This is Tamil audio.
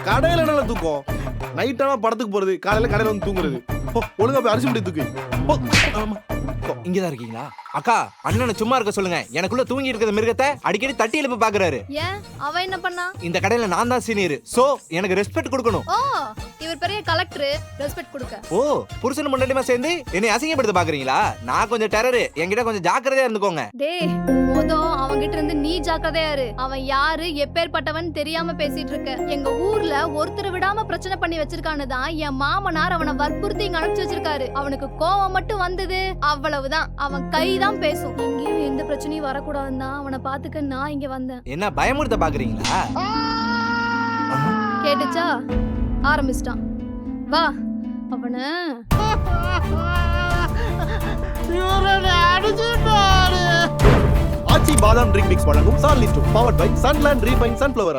கடையில என்ன தூக்கம்? நைட்டானா படத்துக்கு போறது, காலையில கடையில வந்து தூங்குறது. ஒழுங்கா போய் அரிசி முடி தூக்கு. இங்கதான் இருக்கீங்களா? அக்கா, அண்ணனை சும்மா இருக்க சொல்லுங்க. எனக்குள்ள தூங்கி இருக்கிற மிருகத்தை அடிக்கடி தட்டி எழுப்ப பாக்குறாரு. ஏன் அவ என்ன பண்ணா? இந்த கடையில நான் தான் சீனியர், சோ எனக்கு ரெஸ்பெக்ட் கொடுக்கணும். ஓ, இவர் பெரிய கலெக்டர், ரெஸ்பெக்ட் கொடுக்க. ஓ, புருஷன் முன்னாடிமா சேர்ந்து என்னை அசிங்கப்படுத்த பாக்குறீங்களா? நான் கொஞ்சம் டெரர், என்கிட்ட கொஞ்சம் ஜாக்கிரதையா இருந்துக்கோங்க. டேய், மொதல் அவங்கிட்ட இருந்து நீ ஜாக்கிரதையா இரு. அவன் யாரு, எப்பேற்பட்டவன் தெரியாம பேசிட்டு இருக்க. எங்க ஊர்ல ஒருத்தர் விடாம பிரச்சனை பண்ணி வச்சிருக்கான்னு தான் என் மாமனார் அவனை வற்புறுத்தி இங்க அனுப்பிச்சு வச்சிருக்காரு. அவனுக்கு கோவம் மட்டும் வந்தது, அவ்வளவுதான். அவன் கைதான் பேசும். எங்கேயும் எந்த பிரச்சனையும் வரக்கூடாதுன்னு தான் அவனை பாத்துக்க நான் இங்க வந்தேன். என்ன பயமுறுத்த பாக்குறீங்களா? கேட்டுச்சா? ஆரம்பிச்சிட்டான். வா, அவன ஆச்சி பாதாம் ட்ரிங்க் மிக்ஸ் வழங்கும் சார்லிஸ்ட் powered by Sunland refine sunflower.